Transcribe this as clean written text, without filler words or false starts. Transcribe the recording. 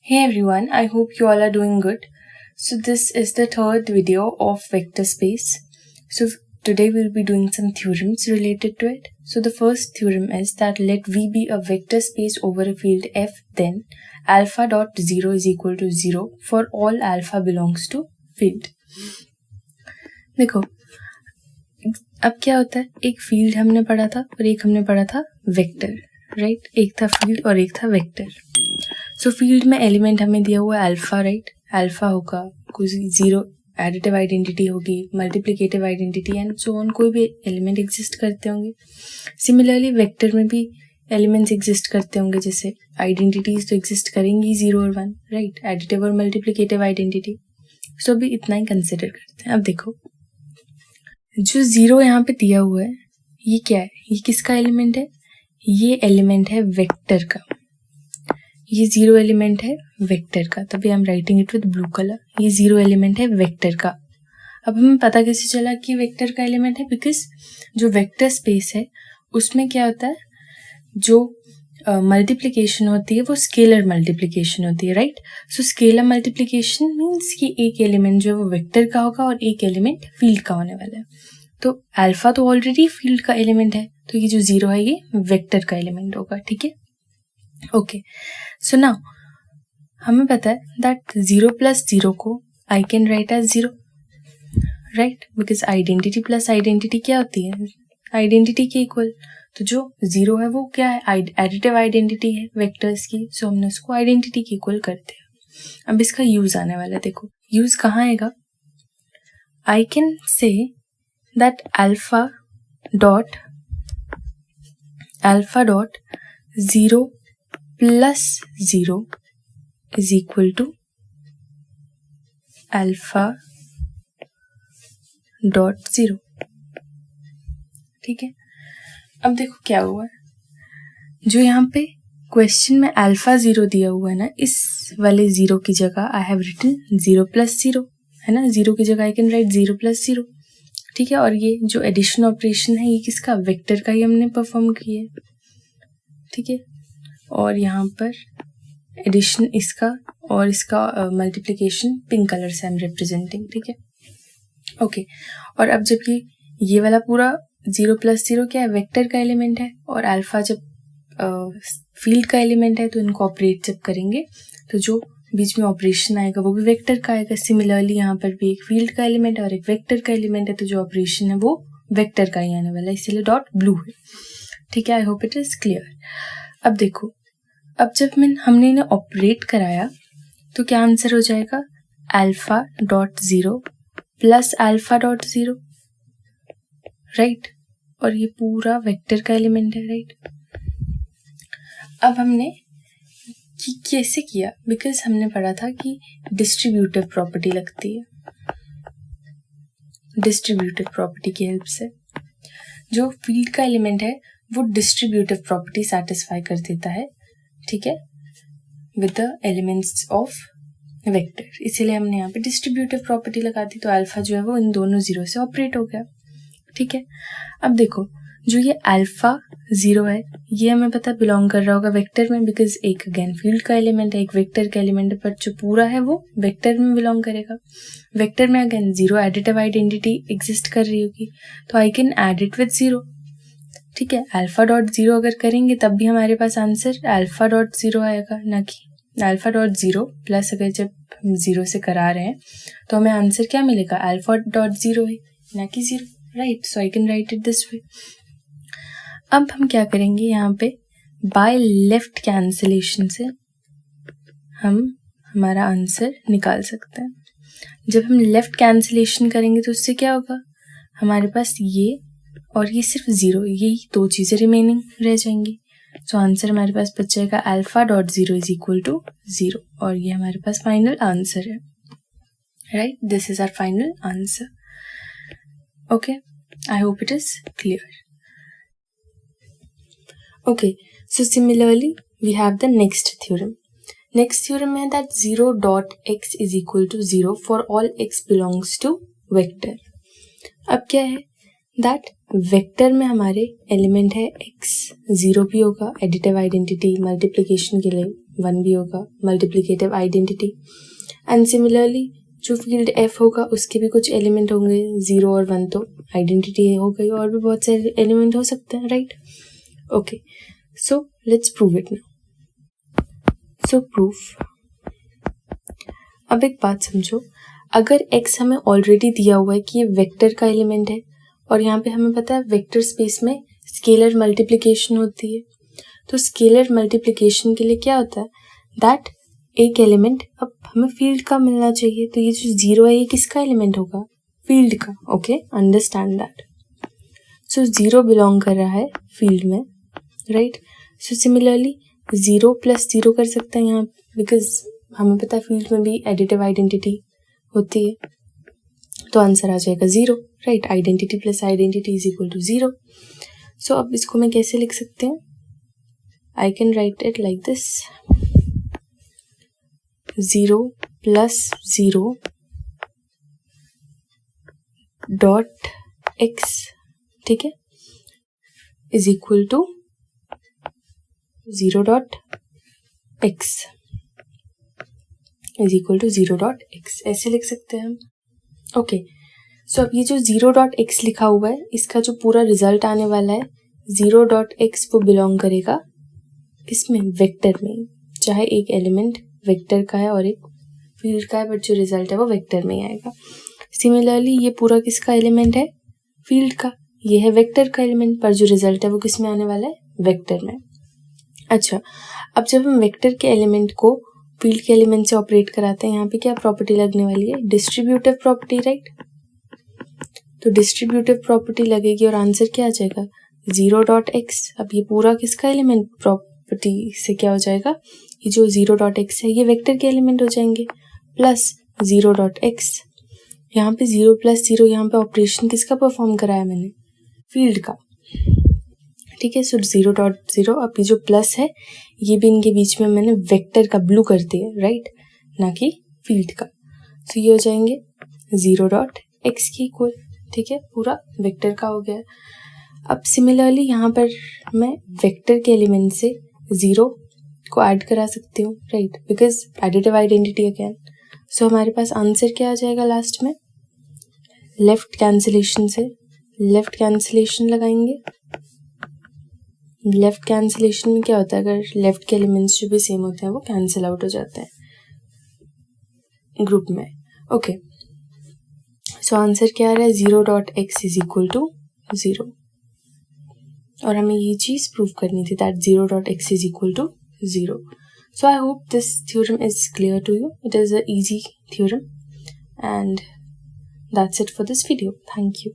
Hey everyone, I hope you all are doing good. So this is the third video of vector space. So today we'll be doing some theorems related to it. So the first theorem is that let V be a vector space over a field F, then alpha dot 0 is equal to 0 for all alpha belongs to field. देखो अब क्या होता है, एक field हमने पढ़ा था और एक हमने पढ़ा था वेक्टर, राइट? एक था फील्ड और एक था वेक्टर. सो फील्ड में एलिमेंट हमें दिया हुआ है अल्फा, राइट? अल्फा होगा, कुछ जीरो एडिटिव आइडेंटिटी होगी, multiplicative identity and so on, कोई भी एलिमेंट एग्जिस्ट करते होंगे. सिमिलरली वेक्टर में भी एलिमेंट्स एग्जिस्ट करते होंगे, जैसे आइडेंटिटीज तो एग्जिस्ट करेंगी 0 और 1, राइट? एडिटिव और मल्टीप्लिकेटिव आइडेंटिटी. सो अभी इतना ही कंसिडर करते हैं. अब देखो जो 0 यहाँ पे दिया हुआ है ये क्या है, ये किसका एलिमेंट है? ये एलिमेंट है वेक्टर का. ये 0 एलिमेंट है वेक्टर का, तभी I am writing it with blue colour. ये 0 एलिमेंट है वेक्टर का. अब हमें पता कैसे चला कि वेक्टर का एलिमेंट है? बिकॉज जो वेक्टर स्पेस है उसमें क्या होता है, जो मल्टीप्लिकेशन होती है वो स्केलर मल्टीप्लिकेशन होती है, right? So scalar multiplication means कि एक एलिमेंट जो है वो वेक्टर का होगा और एक एलिमेंट फील्ड का होने वाला है. तो अल्फा तो ऑलरेडी फील्ड का एलिमेंट है, तो ये जो 0 है ये वेक्टर का एलिमेंट होगा, ठीक है? ओके, सो नाउ हमें पता है दैट 0 प्लस 0 को I can write as 0, right? Because identity plus identity क्या होती है? आइडेंटिटी के इक्वल. तो जो 0 है वो क्या है? एडिटिव आइडेंटिटी है वेक्टर्स की, सो हमने उसको आइडेंटिटी के इक्वल कर दिया. अब इसका यूज आने वाला है. देखो यूज कहाँ आएगा? I can say that alpha dot 0 plus 0 is equal to alpha dot 0, ठीक है? अब देखो क्या हुआ है, जो यहाँ पे क्वेश्चन में अल्फा 0 दिया हुआ है ना, इस वाले 0 की जगह आई हैव रिटन 0 प्लस 0, है ना? 0 की जगह आई कैन राइट 0 प्लस 0, ठीक है? और ये जो एडिशन ऑपरेशन है ये किसका? वेक्टर का ही हमने परफॉर्म किया है, ठीक है? और यहाँ पर एडिशन इसका और इसका मल्टीप्लिकेशन पिंक कलर से आई एम रिप्रेजेंटिंग, ठीक है? ओके, और अब जब ये वाला पूरा 0 प्लस 0 क्या है? वेक्टर का एलिमेंट है, और अल्फा जब फील्ड का एलिमेंट है तो इनको ऑपरेट जब करेंगे तो जो बीच में ऑपरेशन आएगा वो भी वेक्टर का आएगा. सिमिलरली यहाँ पर भी एक फील्ड का एलिमेंट है और एक वेक्टर का एलिमेंट है, तो जो ऑपरेशन है वो वेक्टर का ही आने वाला है, इसीलिए डॉट ब्लू है, ठीक है? आई होप इट इज क्लियर. अब देखो, अब जब हमने इन्हें ऑपरेट कराया तो क्या आंसर हो जाएगा? Alpha dot 0 plus alpha dot 0, right? और ये पूरा वेक्टर का एलिमेंट है, राइट? अब हमने कैसे किया? बिकॉज हमने पढ़ा था कि डिस्ट्रीब्यूटिव प्रॉपर्टी लगती है. डिस्ट्रीब्यूटिव प्रॉपर्टी की हेल्प से जो फील्ड का एलिमेंट है वो डिस्ट्रीब्यूटिव प्रॉपर्टी सेटिस्फाई कर देता है, ठीक है, with the elements of vector. इसीलिए हमने यहाँ पे डिस्ट्रीब्यूटिव प्रॉपर्टी लगा दी, तो अल्फा जो है वो इन दोनों 0 से ऑपरेट हो गया, ठीक है? अब देखो जो ये अल्फा 0 है ये हमें पता बिलोंग कर रहा होगा वेक्टर में, बिकॉज एक अगेन फील्ड का एलिमेंट है, एक वेक्टर का एलिमेंट है, पर जो पूरा है वो वेक्टर में बिलोंग करेगा. वेक्टर में अगेन 0 एडिटिव आइडेंटिटी एग्जिस्ट कर रही होगी, तो I can add it with 0, ठीक है? अल्फा डॉट 0 अगर करेंगे तब भी हमारे पास आंसर अल्फा डॉट 0 आएगा, ना कि अल्फा डॉट 0 प्लस. अगर जब हम 0 से करा रहे हैं तो हमें आंसर क्या मिलेगा? अल्फा डॉट 0 है, ना कि 0, right? So I can right it this way. अब हम क्या करेंगे, यहाँ पे बाय लेफ्ट कैंसिलेशन से हम हमारा आंसर निकाल सकते हैं. जब हम लेफ्ट कैंसिलेशन करेंगे तो उससे क्या होगा? हमारे पास ये और ये सिर्फ 0, यही 2 चीज़ें रिमेनिंग रह जाएंगी. सो आंसर हमारे पास बच जाएगा alpha dot 0 is equal to 0, और ये हमारे पास फाइनल आंसर है, right? This is our final answer. Okay, I hope it is clear. Okay, so similarly we have the next theorem. Next theorem है that 0 dot x is equal to 0 for all x belongs to vector. अब क्या है that vector में हमारे element है x, 0 भी होगा, additive identity multiplication के लिए 1 भी होगा, मल्टीप्लिकेटिव आइडेंटिटी। एंड सिमिलरली जो फील्ड F होगा उसके भी कुछ एलिमेंट होंगे, 0 और 1 तो आइडेंटिटी हो गई, और भी बहुत सारे एलिमेंट हो सकते हैं, right? Okay, so let's prove it now. So proof, अब एक बात समझो, अगर x हमें ऑलरेडी दिया हुआ है कि ये वेक्टर का एलिमेंट है, और यहाँ पे हमें पता है वेक्टर स्पेस में स्केलर मल्टीप्लिकेशन होती है, तो स्केलर मल्टीप्लिकेशन के लिए क्या होता है दैट एक एलिमेंट अब हमें फील्ड का मिलना चाहिए, तो ये जो 0 है ये किसका एलिमेंट होगा? फील्ड का। Okay, understand that. So 0 belong कर रहा है फील्ड में, राइट? सो सिमिलरली 0 + 0 कर सकते हैं यहाँ, बिकॉज हमें पता है फील्ड में भी एडिटिव आइडेंटिटी होती है, तो आंसर आ जाएगा 0, राइट? Identity + identity = 0। सो अब इसको मैं कैसे लिख सकते हैं? आई can right it like this, 0 + 0 dot x, ठीक है, = 0 डॉट x, = 0 डॉट x, ऐसे लिख सकते हैं हम। ओके, सो अब ये जो 0 डॉट x लिखा हुआ है, इसका जो पूरा रिजल्ट आने वाला है 0 डॉट x वो बिलोंग करेगा इसमें वेक्टर में, चाहे एक एलिमेंट वेक्टर का है और एक फील्ड का है, बट जो रिजल्ट है वो वेक्टर में ही आएगा। सिमिलरली ये पूरा किसका एलिमेंट है? फील्ड का। ये है वेक्टर का एलिमेंट, पर जो रिजल्ट है वो किस में आने वाला है? वेक्टर में। अच्छा, अब जब हम वेक्टर के एलिमेंट को फील्ड के एलिमेंट से ऑपरेट कराते हैं, यहाँ पे क्या प्रॉपर्टी लगने वाली है? Distributive property, right? तो डिस्ट्रीब्यूटिव प्रॉपर्टी लगेगी और आंसर क्या आ जाएगा? 0 डॉट x। अब ये पूरा किसका एलिमेंट? प्रॉपर्टी से क्या हो जाएगा? ये जो 0 डॉट x है ये वेक्टर के एलिमेंट हो जाएंगे, प्लस 0 डॉट x। यहाँ पे 0 + 0, यहाँ पे ऑपरेशन किसका परफॉर्म कराया मैंने? फील्ड का, ठीक है। सो 0 डॉट 0, अब ये जो प्लस है ये भी इनके बीच में मैंने वेक्टर का ब्लू कर दिया, राइट, ना कि फील्ड का। सो ये हो जाएंगे 0 डॉट x के इक्वल, ठीक है, पूरा वेक्टर का हो गया। अब सिमिलरली यहाँ पर मैं वेक्टर के एलिमेंट से 0 को ऐड करा सकती हूँ, right, because additive identity again. So हमारे पास आंसर क्या आ जाएगा लास्ट में? लेफ्ट कैंसिलेशन से लेफ्ट कैंसिलेशन लगाएंगे। लेफ्ट कैंसिलेशन में क्या होता है, अगर लेफ्ट के एलिमेंट्स जो भी सेम होते हैं वो कैंसिल आउट हो जाते हैं ग्रुप में। ओके, सो आंसर क्या आ रहा है? 0 डॉट x = 0, और हमें ये चीज़ प्रूव करनी थी that 0 dot x = 0. So I hope this theorem is clear to you. It is an easy theorem, and that's it for this video. Thank you.